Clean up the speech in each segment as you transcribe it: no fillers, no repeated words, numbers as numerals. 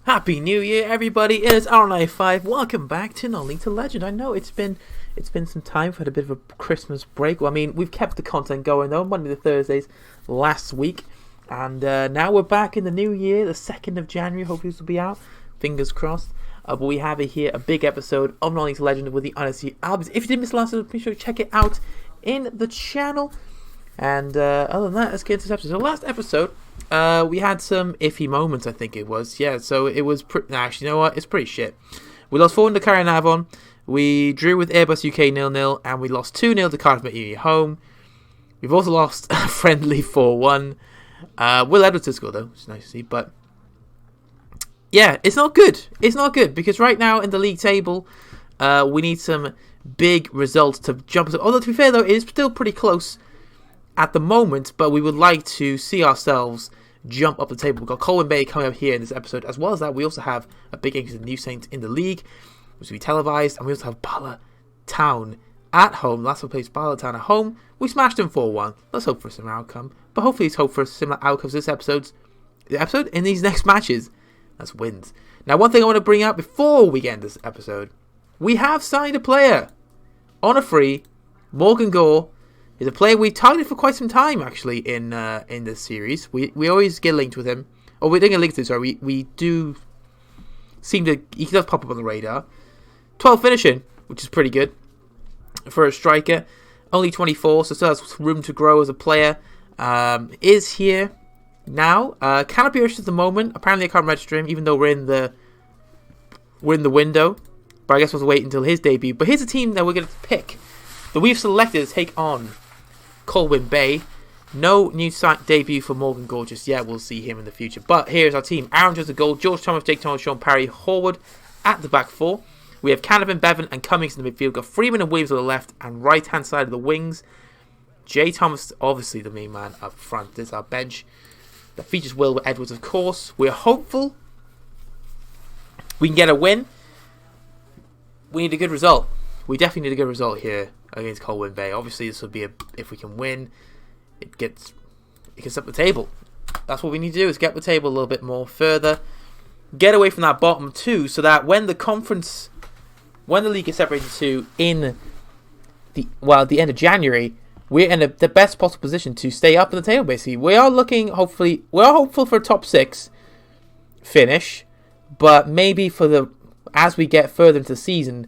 Happy New Year, everybody! It is R95. Welcome back to No League to Legend. I know it's been some time. We've had a bit of a Christmas break. Well, I mean, we've kept the content going though, Monday to Thursdays last week, and now we're back in the new year, the 2nd of January. Hopefully, this will be out. Fingers crossed. But we have here a big episode of No League to Legend with the Odyssey albums. If you did miss the last episode, be sure to check it out in the channel. And other than that, let's get into this episode. So last episode, we had some iffy moments, I think it was. Yeah, so it was... actually, you know what? It's pretty shit. We lost 4-0 to Carrion-Avon. We drew with Airbus UK 0-0. And we lost 2-0 to Cardiff Met home. We've also lost a friendly 4-1. Will Edwards to score, though. It's nice to see. But, yeah, it's not good. It's not good. Because right now in the league table, we need some big results to jump us up. Although, to be fair, though, it is still pretty close at the moment, but we would like to see ourselves jump up the table. We've got Colwyn Bay coming up here in this episode. As well as that, we also have a big game against the New Saints in the league, which will be televised, and we also have Bala Town at home. Last one plays Bala Town at home. We smashed them 4-1. Let's hope for a similar outcome. But hopefully it's hope for similar outcomes this episode in these next matches. That's wins. Now, one thing I want to bring up before we get into this episode, we have signed a player on a free. Morgan Gore is a player we targeted for quite some time, actually, in this series. We always get linked with him. Or we didn't get linked to him, sorry. We do seem to... He does pop up on the radar. 12 finishing, which is pretty good for a striker. Only 24, so still has room to grow as a player. Is here now. Cannot be registered at the moment. Apparently I can't register him, even though we're in the window. But I guess we'll have to wait until his debut. But here's a team that we're going to pick, that we've selected to take on Colwyn Bay. No new debut for Morgan Gore just yet. We'll see him in the future. But here's our team. Aaron Jones at goal. George Thomas, Jake Thomas, Sean Parry, Horwood at the back four. We have Canavan, Bevan and Cummings in the midfield. We've got Freeman and Williams on the left and right hand side of the wings. Jay Thomas, obviously the main man up front. This is our bench. That features Will Edwards, of course. We're hopeful we can get a win. We need a good result. We definitely need a good result here against Colwyn Bay. Obviously, this would be if we can win, it gets up the table. That's what we need to do, is get the table a little bit more further, get away from that bottom two, so that when the league is separated to at the end of January, we're in the best possible position to stay up in the table. Basically, we are hopeful for a top 6 finish, but maybe as we get further into the season,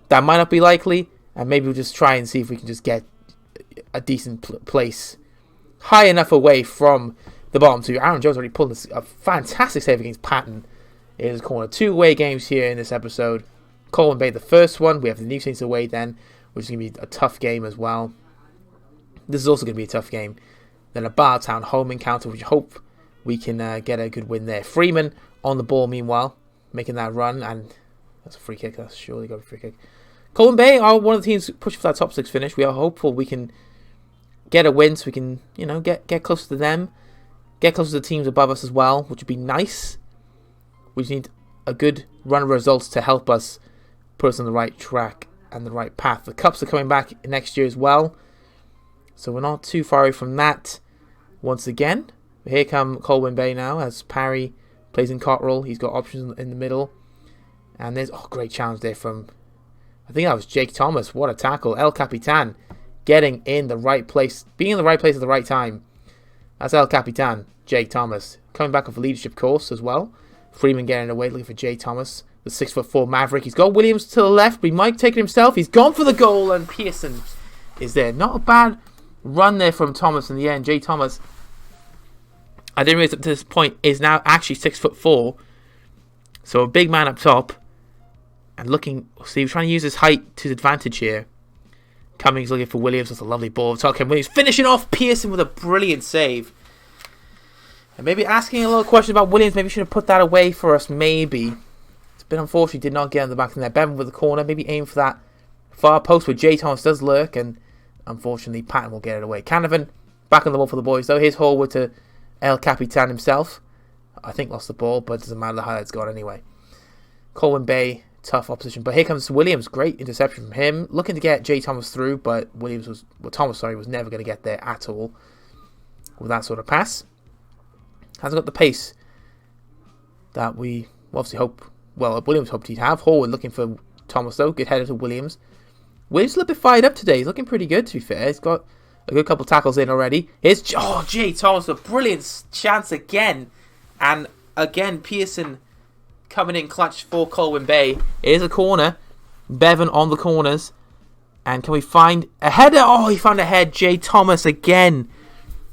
that might not be likely, and maybe we'll just try and see if we can just get a decent place high enough away from the bottom two. Aaron Jones already pulled a fantastic save against Patton in his corner. 2 away games here in this episode. Colwyn Bay the first one. We have the New Saints away then, which is going to be a tough game as well. This is also going to be a tough game. Then a Bartown home encounter, which I hope we can get a good win there. Freeman on the ball meanwhile, making that run, and that's a free kick. That's surely got to be a free kick. Colwyn Bay are one of the teams pushing for that top 6 finish. We are hopeful we can get a win so we can, get closer to them. Get closer to the teams above us as well, which would be nice. We just need a good run of results to help us put us on the right track and the right path. The Cups are coming back next year as well, so we're not too far away from that once again. Here come Colwyn Bay now as Parry plays in Cotterill. He's got options in the middle. And there's great challenge there from... I think that was Jake Thomas. What a tackle. El Capitan getting in the right place. Being in the right place at the right time. That's El Capitan, Jake Thomas. Coming back off a leadership course as well. Freeman getting away, looking for Jake Thomas. The 6'4" Maverick. He's got Williams to the left, but he might take it himself. He's gone for the goal, and Pearson is there. Not a bad run there from Thomas in the end. Jake Thomas, I didn't realize up to this point, is now actually 6'4". So a big man up top. And he's trying to use his height to his advantage here. Cummings looking for Williams. That's a lovely ball. Talking Williams finishing off Pearson with a brilliant save. And maybe asking a little question about Williams. Maybe should have put that away for us. Maybe. It's a bit unfortunate he did not get on the back of the net. Bevan with the corner. Maybe aim for that far post where Jay Thomas does lurk. And unfortunately, Patton will get it away. Canavan back on the ball for the boys though. Here's Horwood to El Capitan himself. I think lost the ball, but it doesn't matter. The highlight's gone anyway. Colwyn Bay. Tough opposition, but here comes Williams. Great interception from him, looking to get Jay Thomas through, but Thomas was never going to get there at all with that sort of pass. Hasn't got the pace that we We'll obviously hope, well, Williams hoped he'd have. Horwood looking for Thomas though. Good header to Williams. Williams a little bit fired up today. He's looking pretty good, to be fair. He's got a good couple tackles in already. Here's Jay Thomas, a brilliant chance again. And again, Pearson coming in clutch for Colwyn Bay. Here's a corner. Bevan on the corners. And can we find a header? Oh, he found a head. Jay Thomas again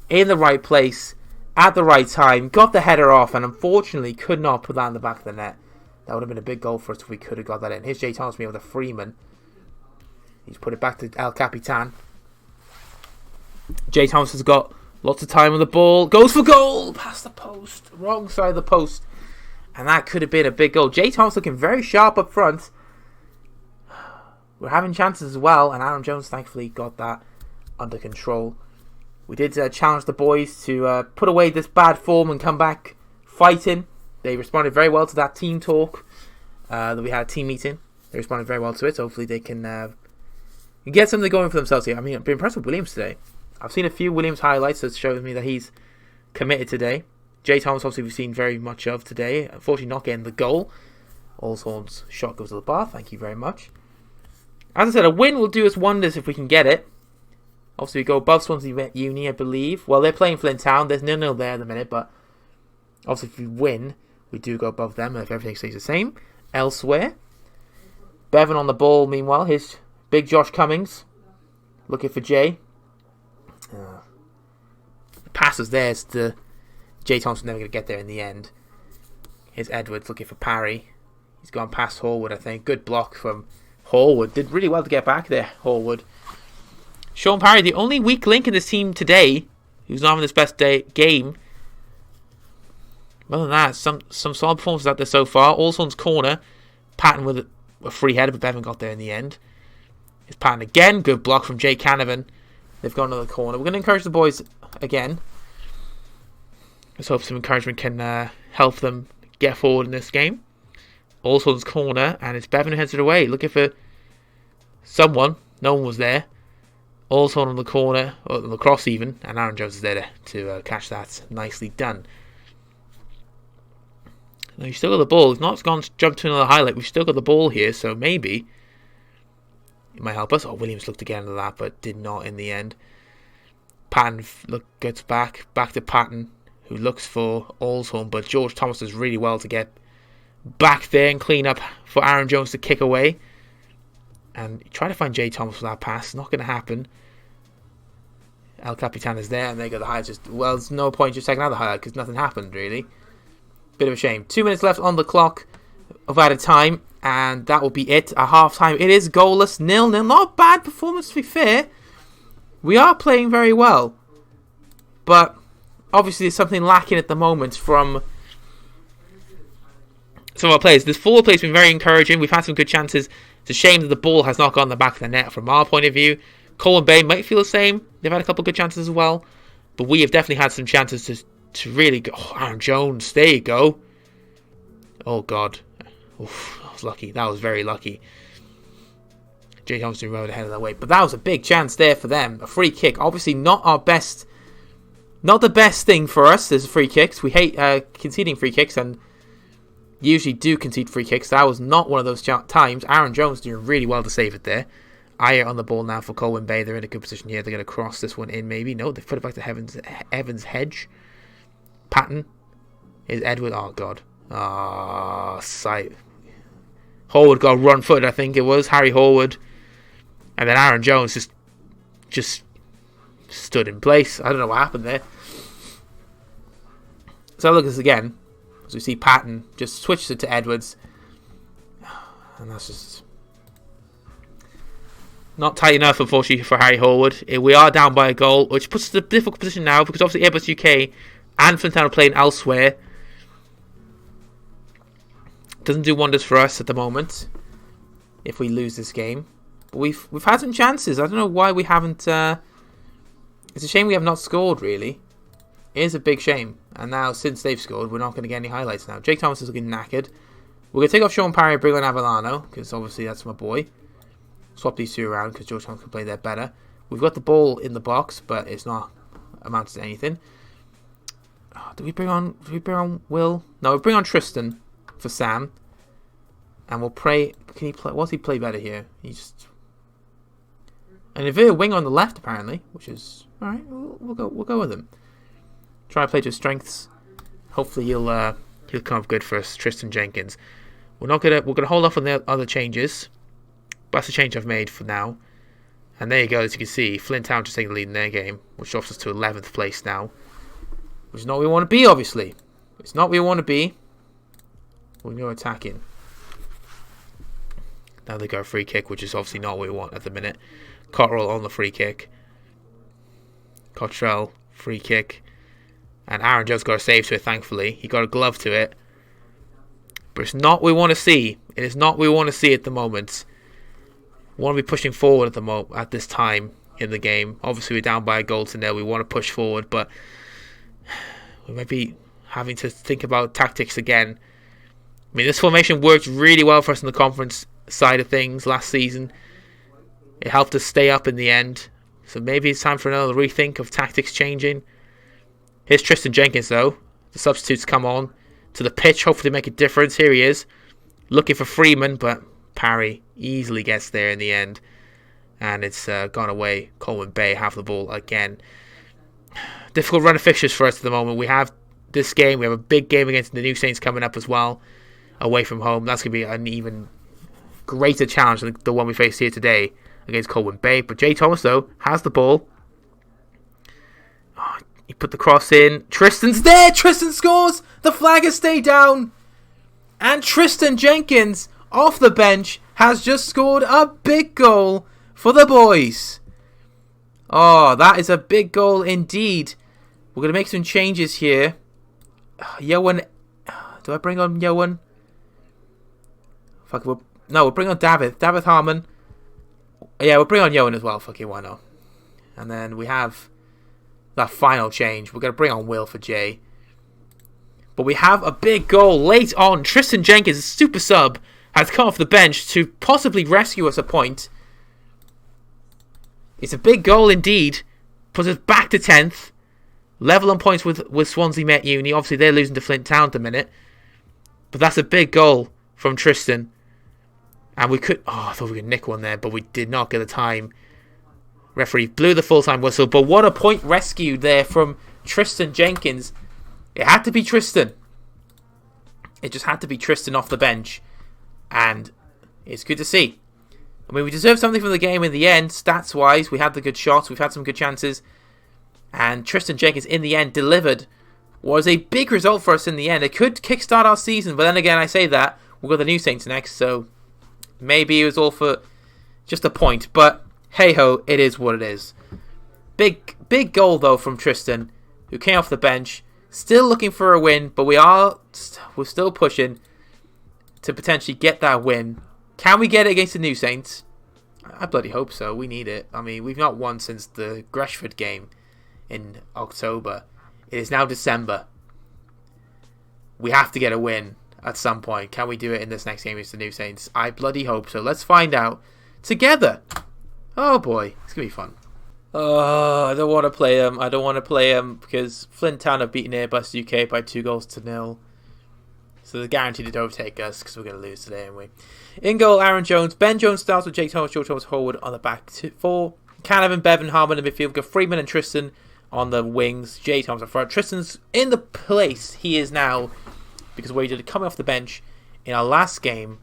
in the right place at the right time. Got the header off and unfortunately could not put that in the back of the net. That would have been a big goal for us if we could have got that in. Here's Jay Thomas being with a Freeman. He's put it back to El Capitan. Jay Thomas has got lots of time on the ball. Goes for goal. Past the post. Wrong side of the post. And that could have been a big goal. Jay Thomas looking very sharp up front. We're having chances as well. And Aaron Jones thankfully got that under control. We did challenge the boys to put away this bad form and come back fighting. They responded very well to that team talk that we had a team meeting. They responded very well to it. So hopefully they can get something going for themselves here. I mean, I've been impressed with Williams today. I've seen a few Williams highlights that shows me that he's committed today. Jay Thomas, obviously, we've seen very much of today. Unfortunately, not getting the goal. Allson's shot goes to the bar. Thank you very much. As I said, a win will do us wonders if we can get it. Obviously, we go above Swansea Uni, I believe. Well, they're playing Flint Town. There's 0-0 there at the minute, but obviously, if we win, we do go above them if everything stays the same. Elsewhere, Bevan on the ball, meanwhile. Here's big Josh Cummings looking for Jay. The pass is there. Jay Thompson never going to get there in the end. Here's Edwards looking for Parry. He's gone past Horwood, I think. Good block from Horwood. Did really well to get back there, Horwood. Sean Parry, the only weak link in this team today, who's not having his best game. Other than that, some solid performances out there so far. Allson's corner. Patton with a free header, but Bevan got there in the end. Here's Patton again. Good block from Jay Canavan. They've gone to the corner. We're going to encourage the boys again. Let's hope some encouragement can help them get forward in this game. Allson's corner, and it's Bevan who heads it away. Looking for someone. No one was there. Allson on the corner, or on the cross even, and Aaron Jones is there to catch that. Nicely done. Now, you've still got the ball. It's not jumped to another highlight. We've still got the ball here, so maybe it might help us. Oh, Williams looked again at that, but did not in the end. Patton gets back to Patton, who looks for Allson, but George Thomas does really well to get back there and clean up for Aaron Jones to kick away. And try to find Jay Thomas for that pass. Not going to happen. El Capitan is there, and they got the highlight. Well, there's no point just taking out the highlight because nothing happened, really. Bit of a shame. 2 minutes left on the clock of added time, and that will be it. At half time, it is goalless, 0-0. Not a bad performance, to be fair. We are playing very well, but obviously there's something lacking at the moment from some of our players. This forward play has been very encouraging. We've had some good chances. It's a shame that the ball has not gone in the back of the net from our point of view. Colwyn Bay might feel the same. They've had a couple of good chances as well, but we have definitely had some chances to really go. Oh, Aaron Jones, there you go. Oh God, oof, that was lucky. That was very lucky. Jay Thompson rode ahead of that way, but that was a big chance there for them. A free kick, obviously not our best, not the best thing for us. There's free kicks. We hate conceding free kicks, and usually do concede free kicks. That was not one of those times. Aaron Jones doing really well to save it there. Ayer on the ball now for Colwyn Bay. They're in a good position here. They're going to cross this one in, maybe. No, they've put it back to Evans Hedge. Patton is Edward. Oh, God. Sight. Horwood got run footed, I think it was. Harry Horwood. And then Aaron Jones just stood in place. I don't know what happened there. So look at this again. As we see Patton just switches it to Edwards. And that's just not tight enough, unfortunately, for Harry Horwood. We are down by a goal, which puts us in a difficult position now, because obviously Airbus UK and Flint Town are playing elsewhere. Doesn't do wonders for us at the moment if we lose this game. But we've had some chances. I don't know why we haven't. It's a shame we have not scored, really. It is a big shame. And now, since they've scored, we're not going to get any highlights now. Jake Thomas is looking knackered. We're going to take off Sean Parry and bring on Avellano, because obviously that's my boy. Swap these two around, because George Thomas can play there better. We've got the ball in the box, but it's not amounted to anything. Do we bring on Will? No, we bring on Tristan for Sam. And we'll pray. Can he play? What's he play better here? An inverted wing on the left, apparently, which is all right. We'll go with him. Try to play to his strengths. Hopefully he'll come up good for us, Tristan Jenkins. We're gonna hold off on the other changes. But that's the change I've made for now. And there you go, as you can see, Flint Town just taking the lead in their game, which drops us to 11th place now. Which is not where we want to be, obviously. It's not where we want to be. We go attacking. Now they go free kick, which is obviously not what we want at the minute. Cottrell on the free kick. Cottrell, free kick. And Aaron Jones got a save to it, thankfully. He got a glove to it. But it's not what we want to see. It is not what we want to see at the moment. We want to be pushing forward at this time in the game. Obviously, we're down by a goal to nil. We want to push forward, but we might be having to think about tactics again. I mean, this formation worked really well for us in the conference side of things last season. It helped us stay up in the end. So maybe it's time for another rethink of tactics changing. Here's Tristan Jenkins, though. The substitutes come on to the pitch, hopefully make a difference. Here he is, looking for Freeman, but Parry easily gets there in the end. And it's gone away. Coleman Bay have the ball again. Difficult run of fixtures for us at the moment. We have this game. We have a big game against the New Saints coming up as well, away from home. That's going to be an even greater challenge than the one we faced here today against Coleman Bay. But Jay Thomas, though, has the ball. Oh, he put the cross in. Tristan's there. Tristan scores. The flag has stayed down. And Tristan Jenkins, off the bench, has just scored a big goal for the boys. Oh, that is a big goal indeed. We're going to make some changes here. Yohan. Do I bring on Yohan? Fuck, we'll bring on David. David Harmon. Yeah, we'll bring on Yohan as well. Fuck it, why not? And then we have that final change. We're going to bring on Will for Jay. But we have a big goal late on. Tristan Jenkins, super sub, has come off the bench to possibly rescue us a point. It's a big goal indeed. Puts us back to 10th. Level on points with Swansea Met Uni. Obviously, they're losing to Flint Town at the minute. But that's a big goal from Tristan. And we could... Oh, I thought we could nick one there, but we did not get the time. Referee blew the full-time whistle. But what a point rescued there from Tristan Jenkins. It had to be Tristan. It just had to be Tristan off the bench. And it's good to see. I mean, we deserved something from the game in the end. Stats-wise, we had the good shots. We've had some good chances. And Tristan Jenkins, in the end, delivered. Was a big result for us in the end. It could kickstart our season. But then again, I say that. We've got the New Saints next. So maybe it was all for just a point. But hey-ho, it is what it is. Big goal, though, from Tristan, who came off the bench. Still looking for a win. But we're still pushing to potentially get that win. Can we get it against the New Saints? I bloody hope so. We need it. I mean, we've not won since the Greshford game in October. It is now December. We have to get a win at some point. Can we do it in this next game against the New Saints? I bloody hope so. Let's find out together. Oh boy, it's going to be fun. Oh, I don't want to play them. I don't want to play them because Flint Town have beaten Airbus UK by 2-0. So they're guaranteed to overtake us because we're going to lose today anyway. In goal, Aaron Jones. Ben Jones starts with Jake Thomas, George Thomas Horwood on the back four. Canavan, Bevan, Harmon in the midfield. We've got Freeman and Tristan on the wings. Jay Thomas up front. Tristan's in the place he is now because we did coming off the bench in our last game.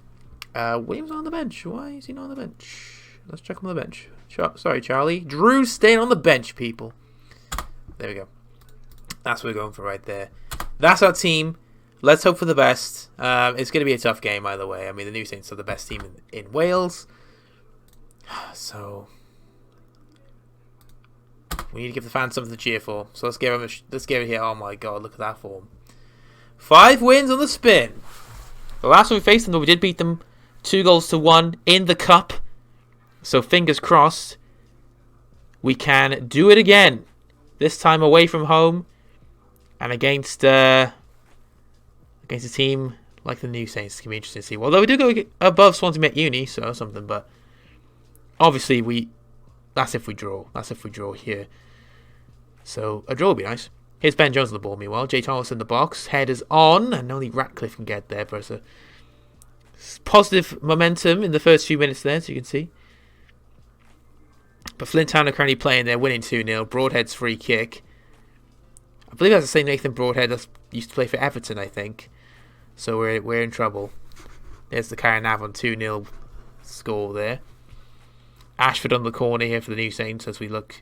Williams on the bench. Why is he not on the bench? Let's check him on the bench. Sorry, Charlie. Drew's staying on the bench, people. There we go. That's what we're going for right there. That's our team. Let's hope for the best. It's going to be a tough game, by the way. I mean, the New Saints are the best team in Wales. So we need to give the fans something to cheer for. So let's give it here. Oh my god, look at that form. 5 wins on the spin. The last time we faced them, though, we did beat them 2-1 in the cup. So fingers crossed we can do it again. This time away from home and against a team like the New Saints. It's going to be interesting to see. Although we do go above Swansea Met Uni, so something. But obviously that's if we draw. That's if we draw here. So a draw would be nice. Here's Ben Jones on the ball, meanwhile. Jay Thomas in the box. Head is on, and only Ratcliffe can get there, but it's a positive momentum in the first few minutes there, as you can see. But Flint Town are currently playing. They're winning 2-0. Broadhead's free kick. I believe that's the same Nathan Broadhead that used to play for Everton, I think. So we're in trouble. There's the Caranav on 2-0 score there. Ashford on the corner here for the New Saints as we look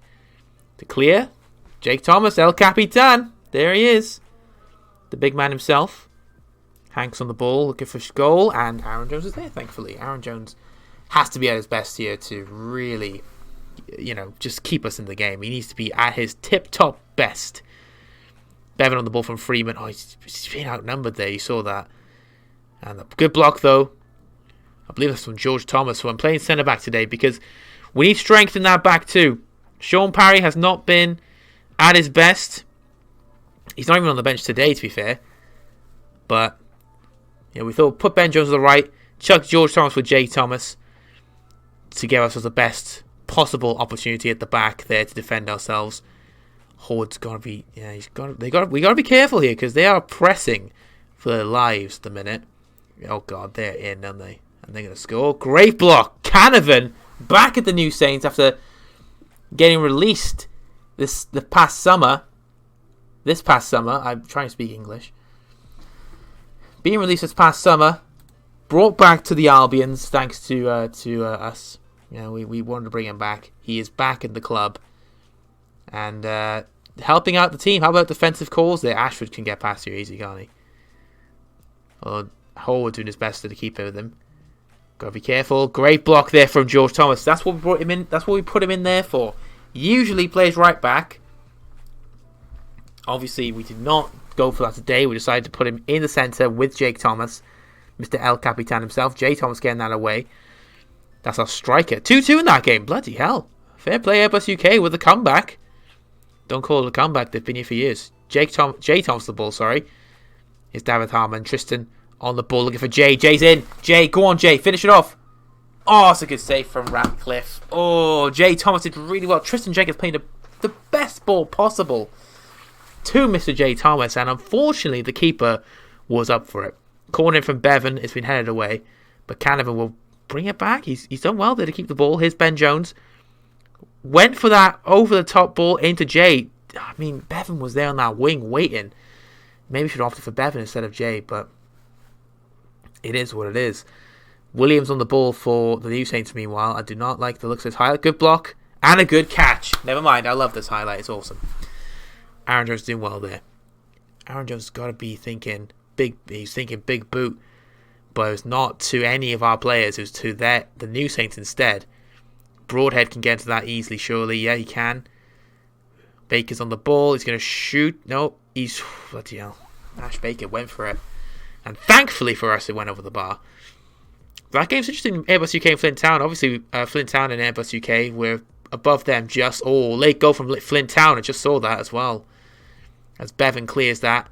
to clear. Jake Thomas, El Capitan. There he is. The big man himself. Hanks on the ball, looking for goal. And Aaron Jones is there, thankfully. Aaron Jones has to be at his best here to really, just keep us in the game. He needs to be at his tip-top best. Bevan on the ball from Freeman. Oh, he's been outnumbered there. You saw that. And a good block, though. I believe that's from George Thomas, who I'm playing centre-back today because we need strength in that back too. Sean Parry has not been at his best. He's not even on the bench today, to be fair. But we thought put Ben Jones on the right, chuck George Thomas with Jay Thomas to give us the best possible opportunity at the back there to defend ourselves. Horde's gotta be, we gotta be careful here because they are pressing for their lives at the minute. Oh god, they're in, aren't they? And they're gonna score. Great block, Canavan back at the New Saints after getting released this past summer. I'm trying to speak English. Being released this past summer, brought back to the Albions thanks to us. We wanted to bring him back. He is back in the club and helping out the team. How about defensive calls there? Ashford can get past you easy, can't he? Howard doing his best to keep it with him. Gotta be careful. Great block there from George Thomas. That's what we brought him in. That's what we put him in there for. Usually plays right back. Obviously, we did not go for that today. We decided to put him in the centre with Jake Thomas, Mr. El Capitan himself. Jay Thomas getting that away. That's our striker. 2-2 in that game. Bloody hell. Fair play, Airbus UK with the comeback. Don't call it a comeback. They've been here for years. Jay Thomas the ball, sorry. Here's David Harmon. Tristan on the ball looking for Jay. Jay's in. Jay, go on, Jay. Finish it off. Oh, it's a good save from Ratcliffe. Oh, Jay Thomas did really well. Tristan Jacobs playing the best ball possible to Mr. Jay Thomas, and unfortunately the keeper was up for it. Corner from Bevan, it's been headed away, but Canavan will bring it back. He's done well there to keep the ball. Here's Ben Jones. Went for that over the top ball into Jay. I mean, Bevan was there on that wing waiting. Maybe should have opted for Bevan instead of Jay, but it is what it is. Williams on the ball for the New Saints meanwhile. I do not like the looks of this highlight. Good block and a good catch. Never mind, I love this highlight. It's awesome. Aaron Jones doing well there. Aaron Jones has got to be thinking big. He's thinking big boot, but it's not to any of our players. It was to the New Saints instead. Broadhead can get into that easily, surely. Yeah, he can. Baker's on the ball. He's going to shoot. No, he's... Bloody hell. Ash Baker went for it. And thankfully for us, it went over the bar. That game's interesting. Airbus UK and Flint Town. Obviously, Flint Town and Airbus UK were above them just... Oh, late goal from Flint Town. I just saw that as well. As Bevan clears that.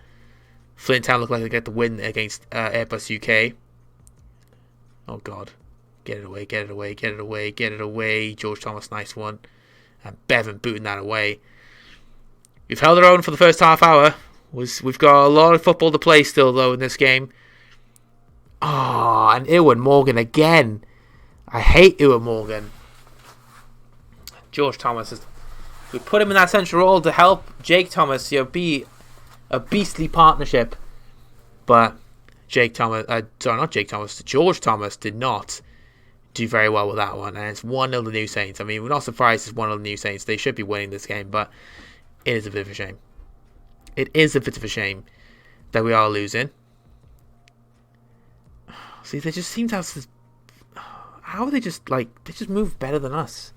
Flint Town look like they get the win against Airbus UK. Oh, God. Get it away, get it away, get it away, get it away. George Thomas, nice one. And Bevan booting that away. We've held our own for the first half hour. We've got a lot of football to play still, though, in this game. Oh, and Ewan Morgan again. I hate Ewan Morgan. George Thomas is... We put him in that central role to help Jake Thomas, be a beastly partnership. But George Thomas did not do very well with that one. And it's 1-0 the New Saints. I mean, we're not surprised it's 1-0 the New Saints. They should be winning this game, but it is a bit of a shame. It is a bit of a shame that we are losing. See, they just seem to have this... How are they just, they just move better than us?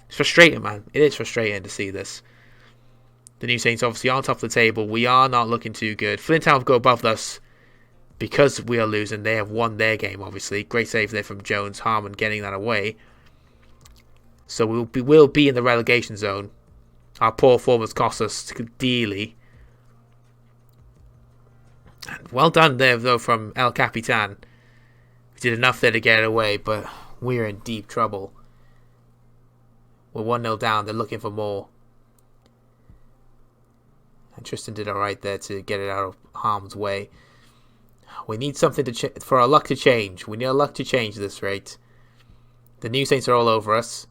It's frustrating, man. It is frustrating to see this. The New Saints obviously on top of the table. We are not looking too good. Flint Town go above us because we are losing. They have won their game, obviously. Great save there from Jones. Harmon getting that away. So we'll be in the relegation zone. Our poor form has cost us dearly. And well done there, though, from El Capitan. We did enough there to get it away, but we're in deep trouble. We're 1-0 down. They're looking for more. And Tristan did alright there to get it out of harm's way. We need something for our luck to change. We need our luck to change at this rate. The New Saints are all over us.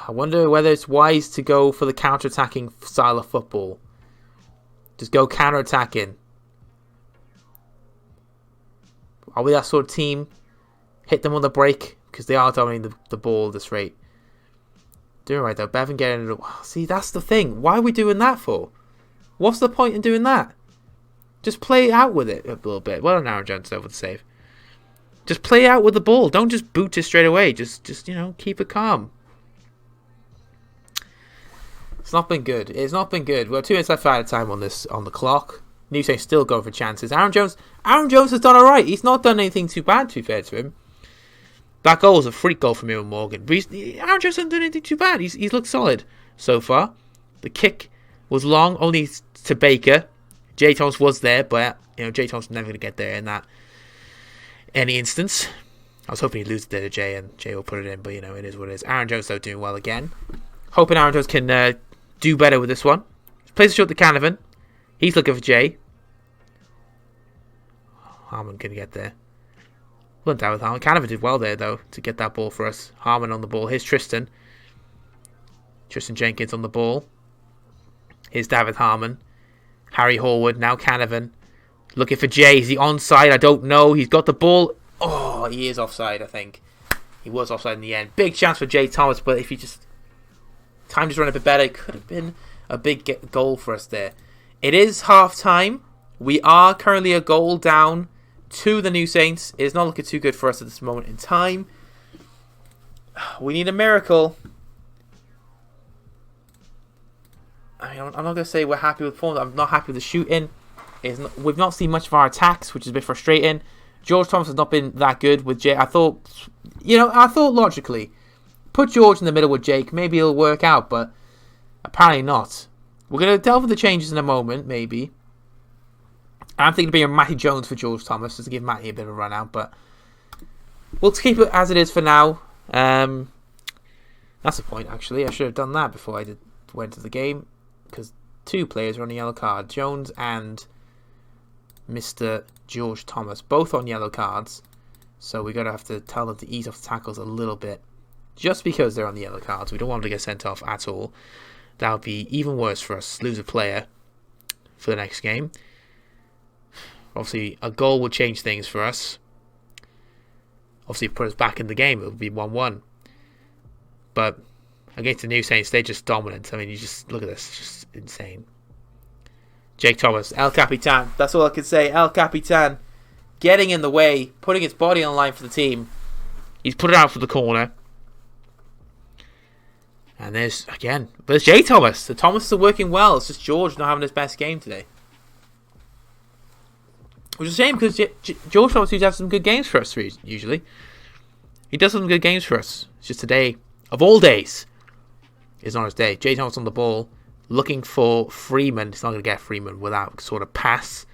I wonder whether it's wise to go for the counter-attacking style of football. Just go counter-attacking. Are we that sort of team? Hit them on the break, because they are dominating the ball at this rate. Doing right though. Bevan getting it. See, that's the thing. Why are we doing that for? What's the point in doing that? Just play out with it a little bit. Well done, Aaron Jones though for the save. Just play out with the ball. Don't just boot it straight away. Just keep it calm. It's not been good. It's not been good. We're 2 minutes left out of time on the clock. New Saints still go for chances. Aaron Jones has done alright. He's not done anything too bad, to be fair to him. That goal was a freak goal from Ewan Morgan. Aaron Jones hasn't done anything too bad. He's looked solid so far. The kick was long, only to Baker. Jay Thomas was there, but Jay Thomas was never going to get there in that any instance. I was hoping he'd lose it there to Jay, and Jay will put it in, but it is what it is. Aaron Jones though doing well again. Hoping Aaron Jones can do better with this one. Plays a shot to Canavan. He's looking for Jay. Harmon can get there. Went down with Harmon. Canavan did well there though to get that ball for us. Harmon on the ball. Here's Tristan. Tristan Jenkins on the ball. Here's David Harmon. Harry Horwood. Now Canavan. Looking for Jay. Is he onside? I don't know. He's got the ball. Oh, he is offside, I think. He was offside in the end. Big chance for Jay Thomas, but if he just... Time just run a bit better. It could have been a big goal for us there. It is half-time. We are currently a goal down to the New Saints. It is not looking too good for us at this moment in time. We need a miracle. I mean, I'm not going to say we're happy with performance. I'm not happy with the shooting. We've not seen much of our attacks, which is a bit frustrating. George Thomas has not been that good with Jake. I thought logically, put George in the middle with Jake. Maybe it'll work out, but apparently not. We're going to delve into the changes in a moment, maybe. I'm thinking of bringing Matty Jones for George Thomas, just to give Matty a bit of a run out, but we'll keep it as it is for now. That's the point, actually. I should have done that before I went to the game, because 2 players are on a yellow card. Jones and Mr. George Thomas, both on yellow cards, so we're going to have to tell them to ease off the tackles a little bit, just because they're on the yellow cards. We don't want them to get sent off at all. That would be even worse for us, lose a player for the next game. Obviously, a goal would change things for us. Obviously, put us back in the game, it would be 1-1. But against the New Saints, they're just dominant. I mean, you just look at this, it's just insane. Jake Thomas, El Capitan. That's all I can say. El Capitan getting in the way, putting his body on the line for the team. He's put it out for the corner. And there's Jay Thomas. The Thomas are working well. It's just George not having his best game today. Which is a shame because George Thomas used to have some good games for us usually. He does some good games for us. It's just today, of all days, is not his day. Jay Thomas on the ball, looking for Freeman. He's not going to get Freeman without sort of pass.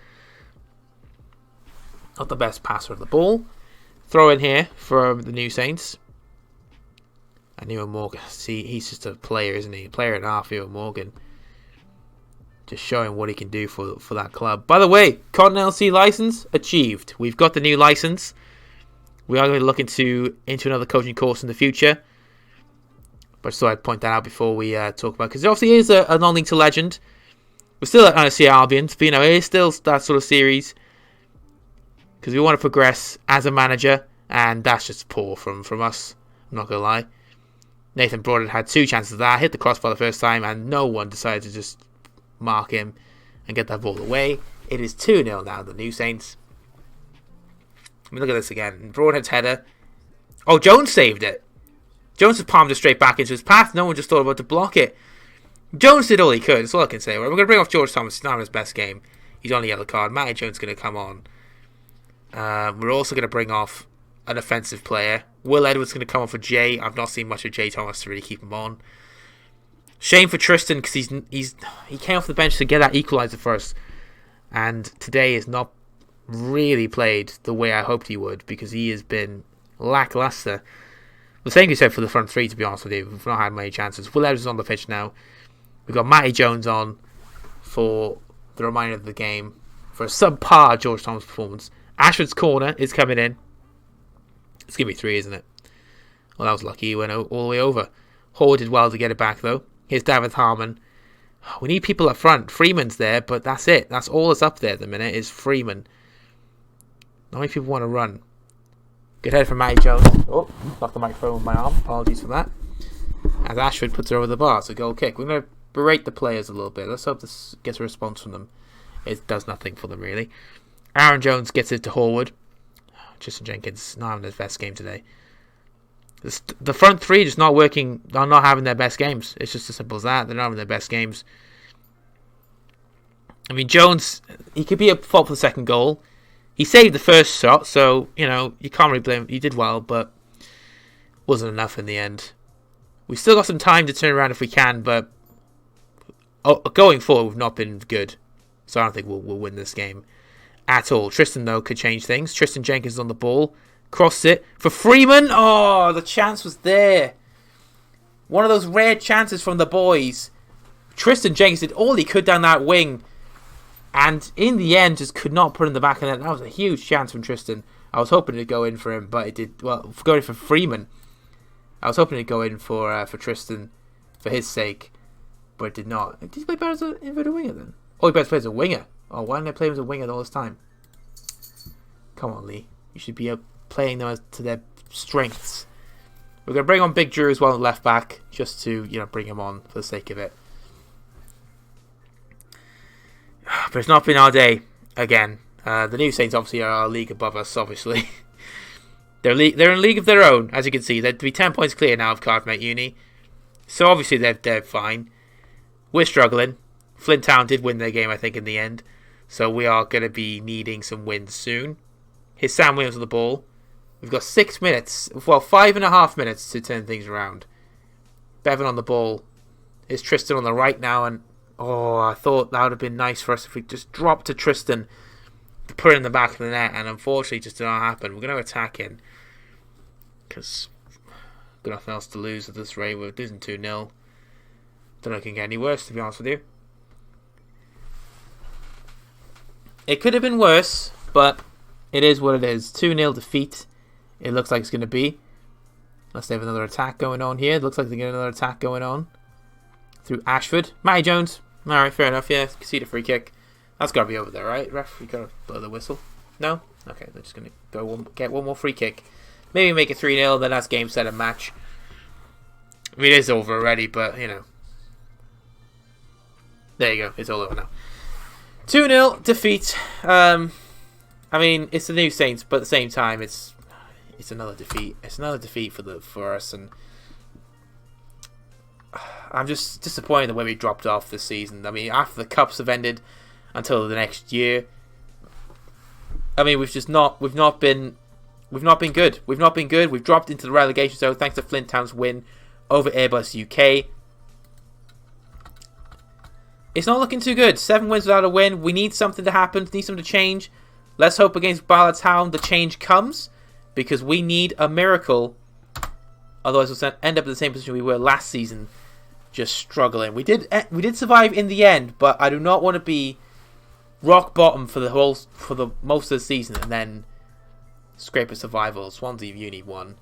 Not the best passer of the ball. Throw in here for the New Saints. And Ewan Morgan. See, he's just a player, isn't he? A player and a half, Ewan Morgan. Just showing what he can do for that club. By the way, Cotton LC license achieved. We've got the new license. We are going to be looking into another coaching course in the future. But I just thought I'd point that out before we talk about it. Because it obviously is a non-link to legend. We're still at NSC Albion. But it is still that sort of series. Because we want to progress as a manager. And that's just poor from us. I'm not going to lie. Nathan Broad had 2 chances of that. Hit the crossbar the first time. And no one decided to just mark him and get that ball away. It is 2-0 now, the New Saints. I mean, look at this again. Broadhead's header. Oh, Jones saved it. Jones has palmed it straight back into his path. No one just thought about to block it. Jones did all he could. That's all I can say. We're going to bring off George Thomas. He's not in his best game. He's on a yellow card. Matty Jones is going to come on. We're also going to bring off an offensive player. Will Edwards is going to come on for Jay. I've not seen much of Jay Thomas to really keep him on. Shame for Tristan because he came off the bench to get that equaliser for us, and today is not really played the way I hoped he would because he has been lackluster. The same can be said for the front three, to be honest with you. We've not had many chances. Will Edwards is on the pitch now. We've got Matty Jones on for the remainder of the game for a subpar George Thomas performance. Ashford's corner is coming in. It's going to be 3, isn't it? Well, that was lucky. He went all the way over. Horde did well to get it back, though. Here's David Harmon. We need people up front. Freeman's there, but that's it. That's all that's up there at the minute is Freeman. Not many people want to run. Good head from Matty Jones. Oh, knocked the microphone with my arm. Apologies for that. As Ashford puts it over the bar. It's a goal kick. We're going to berate the players a little bit. Let's hope this gets a response from them. It does nothing for them, really. Aaron Jones gets it to Horwood. Tristan Jenkins not having his best game today. The front three just not working. They're not having their best games. It's just as simple as that. They're not having their best games. I mean, Jones, he could be at fault for the second goal. He saved the first shot, so, you can't really blame him. He did well, but wasn't enough in the end. We've still got some time to turn around if we can, but going forward, we've not been good. So I don't think we'll win this game at all. Tristan, though, could change things. Tristan Jenkins is on the ball. Crossed it for Freeman. Oh, the chance was there. One of those rare chances from the boys. Tristan Jenkins did all he could down that wing. And in the end, just could not put in the back of the net. That was a huge chance from Tristan. I was hoping it'd go in for him, but it did. Well, going for Freeman. I was hoping it'd go in for Tristan for his sake, but it did not. Did he play better as an inverted winger then? Oh, he better play as a winger. Oh, why didn't I play him as a winger all this time? Come on, Lee. You should be playing them to their strengths. We're going to bring on Big Drew as well, left back, just to bring him on for the sake of it. But it's not been our day again. The New Saints obviously are a league above us, obviously. They're in a league of their own, as you can see. They'd be 10 points clear now of Cardmate Uni. So obviously they're fine. We're struggling. Flint Town did win their game, I think, in the end. So we are going to be needing some wins soon. Here's Sam Williams on the ball. We've got 6 minutes, 5.5 minutes to turn things around. Bevan on the ball. Here's Tristan on the right now, and I thought that would have been nice for us if we just dropped to Tristan to put it in the back of the net, and unfortunately it just did not happen. We're going to attack in because we've got nothing else to lose at this rate. We're losing 2-0. Don't know if it can get any worse, to be honest with you. It could have been worse, but it is what it is. 2-0 defeat. It looks like it's going to be. Unless they have another attack going on here. It looks like they get another attack going on. Through Ashford. Matty Jones. Alright, fair enough. Yeah, concede a free kick. That's got to be over there, right? Ref, you got to blow the whistle. No? Okay, they're just going to get one more free kick. Maybe make it 3-0, then that's game, set, and match. I mean, it is over already, but, There you go. It's all over now. 2-0 defeat. I mean, it's the New Saints, but at the same time, it's another defeat. It's another defeat for us, and I'm just disappointed the way we dropped off this season. I mean, after the cups have ended until the next year, I mean, we've not been good. We've not been good. We've dropped into the relegation zone thanks to Flint Town's win over Airbus UK. It's not looking too good. 7 wins without a win. We need something to happen. Need something to change. Let's hope against Bala Town the change comes, because we need a miracle. Otherwise, we'll end up in the same position we were last season, just struggling. We did survive in the end, but I do not want to be rock bottom for the most of the season and then scrape a survival. Swansea Uni won,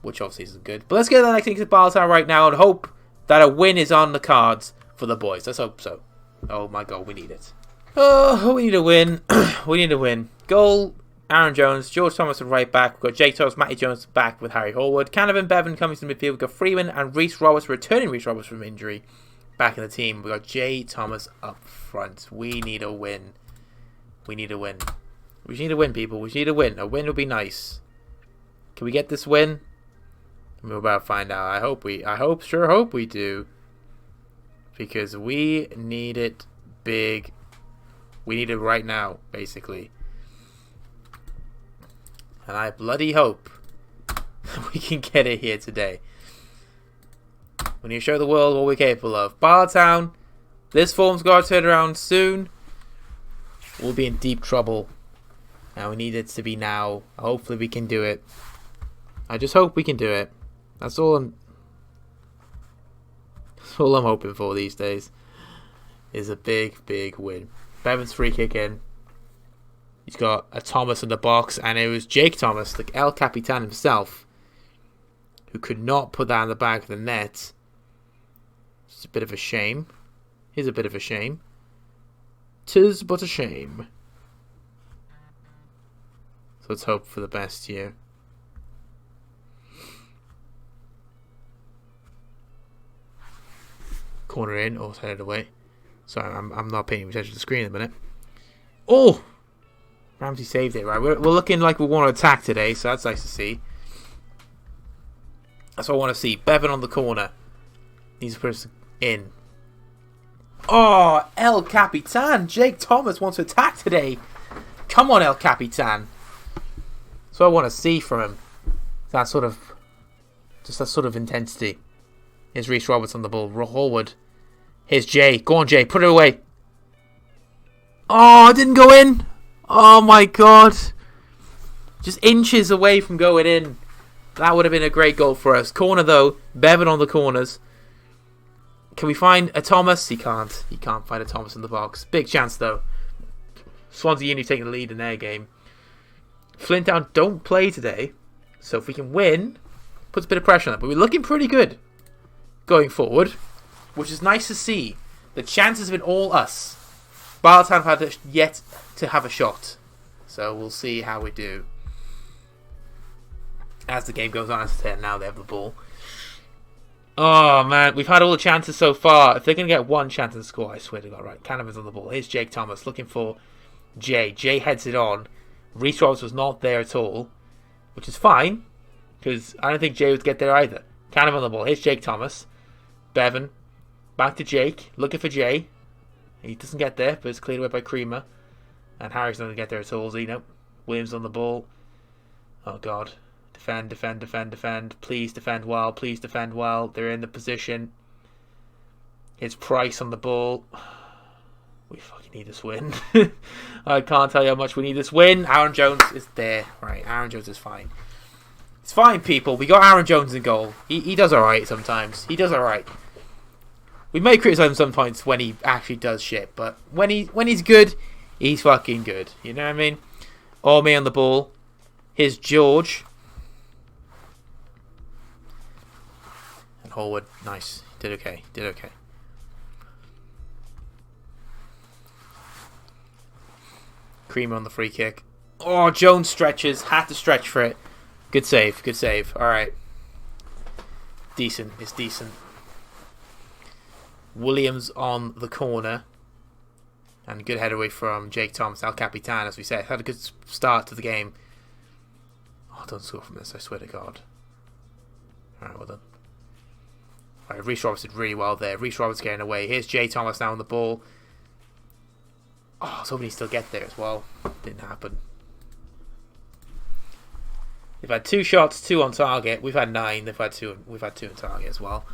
which obviously isn't good. But let's get the next thing to Bala Town right now and hope that a win is on the cards for the boys. Let's hope so. Oh my god, we need it. Oh, we need a win. We need a win. Goal, Aaron Jones, George Thomas at right back. We've got Jake Thomas, Matty Jones back with Harry Horwood. Canavan Bevan coming to the midfield. We've got Freeman and Reece Roberts, returning Reece Roberts from injury, back in the team. We've got Jay Thomas up front. We need a win. We need a win. We need a win, people. We need a win. A win would be nice. Can we get this win? We're about to find out. I hope we do. Because we need it big. We need it right now, basically. And I bloody hope we can get it here today. We need to show the world what we're capable of. Bala Town, this form's got to turn around soon. We'll be in deep trouble. And we need it to be now. Hopefully we can do it. I just hope we can do it. That's all I'm hoping for these days. is a big, big win. Bevan's free kick in. He's got a Thomas in the box, and it was Jake Thomas, the El Capitan himself, who could not put that in the back of the net. It's a bit of a shame. Here's a bit of a shame. 'Tis but a shame. So let's hope for the best here. Corner in. Oh, it's headed away. Sorry, I'm not paying attention to the screen in a minute. Oh! Ramsey saved it, right? We're looking like we want to attack today, so that's nice to see. That's what I want to see. Bevan on the corner. Needs to put us in. Oh, El Capitan! Jake Thomas wants to attack today. Come on, El Capitan. That's what I want to see from him. That sort of intensity. Here's Reece Roberts on the ball. Forward. Here's Jay. Go on, Jay. Put it away. Oh, it didn't go in. Oh my god. Just inches away from going in. That would have been a great goal for us. Corner though. Bevan on the corners. Can we find a Thomas? He can't. He can't find a Thomas in the box. Big chance though. Swansea Uni taking the lead in their game. Flint Town don't play today. So if we can win, puts a bit of pressure on them. But we're looking pretty good going forward, which is nice to see. The chances have been all us. Bartown have had yet to have a shot. So we'll see how we do. As the game goes on, as I said, now they have the ball. Oh man, we've had all the chances so far. If they're going to get one chance to score, I swear to God, right. Canovan's on the ball. Here's Jake Thomas looking for Jay. Jay heads it on. Reece Roberts was not there at all, which is fine, because I don't think Jay would get there either. Canavan on the ball. Here's Jake Thomas. Bevan. Back to Jake. Looking for Jay. He doesn't get there, but it's cleared away by Creamer. And Harry's not going to get there at all, Zeno. Williams on the ball. Oh God. Defend, defend, defend, defend. Please defend well. Please defend well. They're in the position. Here's Price on the ball. We fucking need this win. I can't tell you how much we need this win. Aaron Jones is there. Right, Aaron Jones is fine. It's fine, people. We got Aaron Jones in goal. He does alright sometimes. He does alright. We may criticize him sometimes when he actually does shit, but when he's good, he's fucking good. You know what I mean? Orme on the ball. Here's George. And Hallwood. Nice. Did okay. Did okay. Creamer on the free kick. Oh, Jones stretches. Had to stretch for it. Good save. Good save. Alright. Decent. It's decent. Williams on the corner. And good head away from Jake Thomas. El Capitan, as we said. Had a good start to the game. Oh, don't score from this, I swear to God. Alright, well done. Alright, Reece Roberts did really well there. Reece Roberts getting away. Here's Jay Thomas now on the ball. Oh, I was hoping he'd still get there as well. Didn't happen. They've had 2 shots, 2 on target. We've had 9. We've had 2 on target as well.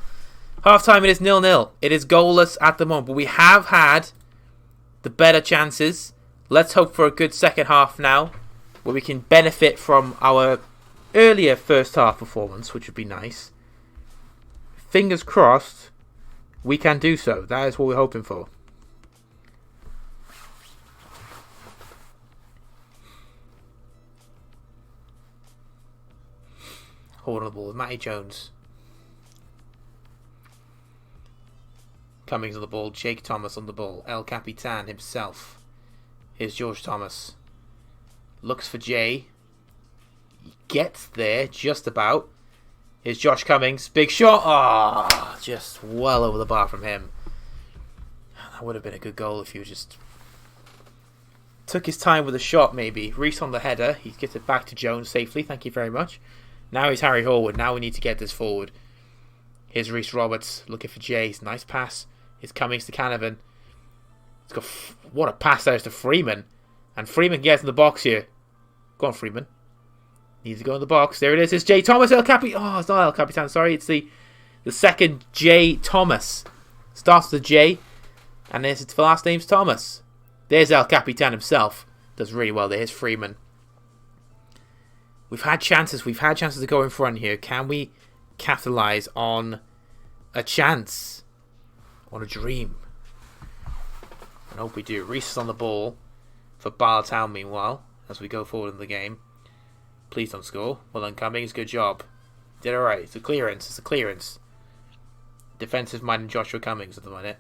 Half time, it is 0-0. It is goalless at the moment, but we have had the better chances. Let's hope for a good second half now, where we can benefit from our earlier first half performance, which would be nice. Fingers crossed, we can do so. That is what we're hoping for. Hold on the ball with Matty Jones. Cummings on the ball. Jake Thomas on the ball. El Capitan himself. Here's George Thomas. Looks for Jay. He gets there just about. Here's Josh Cummings. Big shot. Ah, oh, just well over the bar from him. That would have been a good goal if you just took his time with the shot maybe. Reece on the header. He gets it back to Jones safely. Thank you very much. Now he's Harry Hallwood. Now we need to get this forward. Here's Reece Roberts looking for Jay's. Nice pass. Here's Cummings to Canavan. It's got what a pass there is to Freeman. And Freeman gets in the box here. Go on, Freeman. Needs to go in the box. There it is. It's Jay Thomas. El Capitan. Oh, it's not El Capitan. Sorry, it's the second Jay Thomas. Starts with a J. And there's its last name's Thomas. There's El Capitan himself. Does really well there. Here's Freeman. We've had chances. We've had chances to go in front here. Can we capitalise on a chance? On a dream? I hope we do. Reese is on the ball for Bartown meanwhile, as we go forward in the game. Please don't score. Well done, Cummings. Good job. Did alright. It's a clearance. It's a clearance. Defensive minded Joshua Cummings at the minute.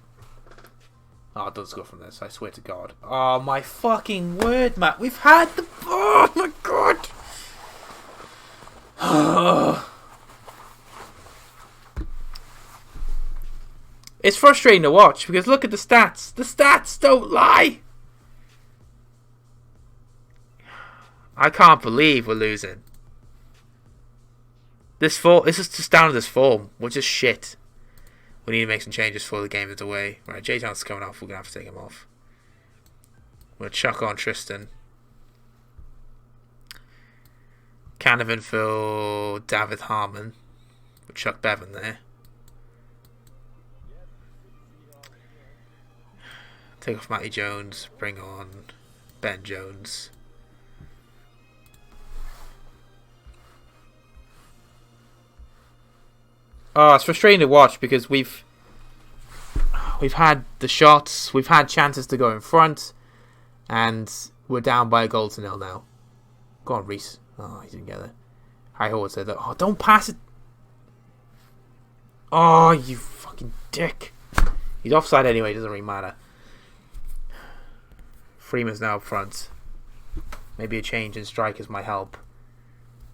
Oh, don't score from this. I swear to God. Oh, my fucking word, Matt. We've had the... Oh, my God. It's frustrating to watch because look at the stats. The stats don't lie. I can't believe we're losing. This is just down to this form. We're just shit. We need to make some changes for the game that's away. Right, J-Town's coming off. We're going to have to take him off. We'll chuck on Tristan. Canavan for David Harmon. We'll chuck Bevan there. Take off Matty Jones. Bring on Ben Jones. Oh, it's frustrating to watch because we've had the shots, we've had chances to go in front, and we're down by a goal to 0 now. Go on, Reese. Oh, he didn't get it. Harry Howard said that. Oh, don't pass it. Oh, you fucking dick. He's offside anyway, doesn't really matter. Freeman's now up front. Maybe a change in strikers might help.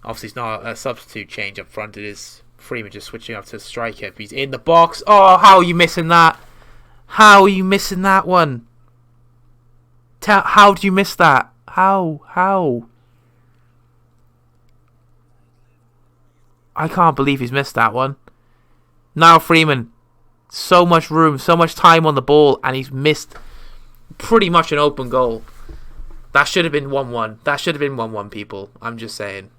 Obviously, it's not a substitute change up front. It is Freeman just switching up to striker. He's in the box. Oh, how are you missing that? How are you missing that one? How do you miss that? How? I can't believe he's missed that one. Now Freeman. So much room, so much time on the ball, and he's missed pretty much an open goal. That should have been 1-1. That should have been 1-1, people. I'm just saying.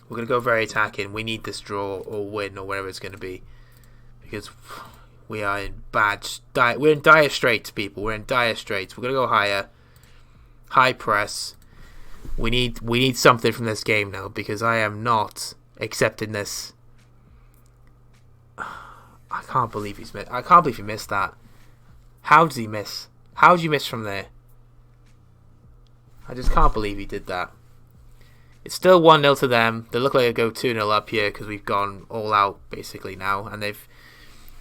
We're going to go very attacking. We need this draw or win or whatever it's going to be. Because we are in we're in dire straits, people. We're in dire straits. We're going to go higher. High press. We need something from this game now because I am not accepting this. I can't believe he's missed. I can't believe he missed that. How did he miss? How did you miss from there? I just can't believe he did that. It's still 1-0 to them. They look like they go 2-0 up here because we've gone all out basically now, and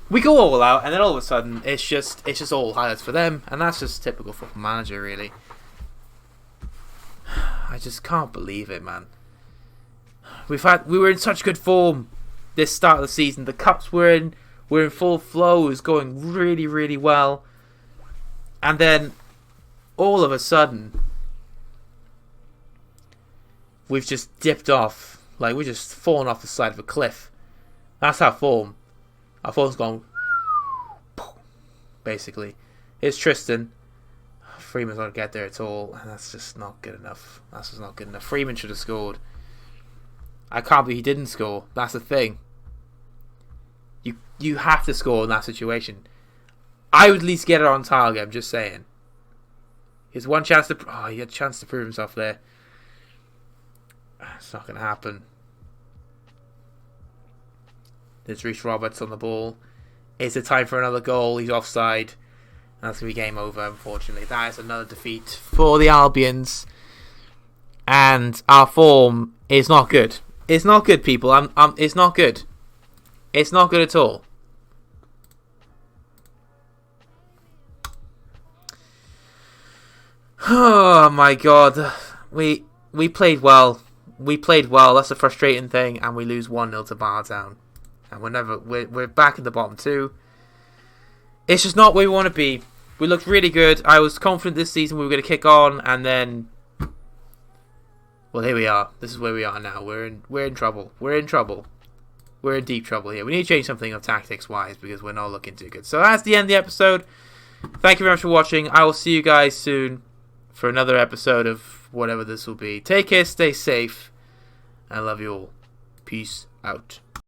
we go all out, and then all of a sudden it's just all highlights for them, and that's just typical Football Manager, really. I just can't believe it, man. We were in such good form this start of the season. The cups we're in full flow. It was going really, really well, and then all of a sudden we've just dipped off. Like, we're just fallen off the side of a cliff. That's our form's gone. Basically. Here's Tristan. Freeman's not get there at all. And that's just not good enough. That's just not good enough. Freeman should have scored. I can't believe he didn't score. That's the thing. You have to score in that situation. I would at least get it on target. I'm just saying. He had a chance to prove himself there. It's not going to happen. There's Reece Roberts on the ball. Is it time for another goal? He's offside. That's going to be game over, unfortunately. That is another defeat for the Albions. And our form is not good. It's not good, people. It's not good. It's not good at all. Oh my God. We played well. That's a frustrating thing, and we lose 1-0 to Bartown. And we're back in the bottom two. It's just not where we want to be. We looked really good. I was confident this season we were going to kick on, and then, well, here we are. This is where we are now. We're in trouble. We're in deep trouble here. We need to change something of tactics wise because we're not looking too good. So that's the end of the episode. Thank you very much for watching. I will see you guys soon for another episode of whatever this will be. Take care, stay safe, and I love you all. Peace out.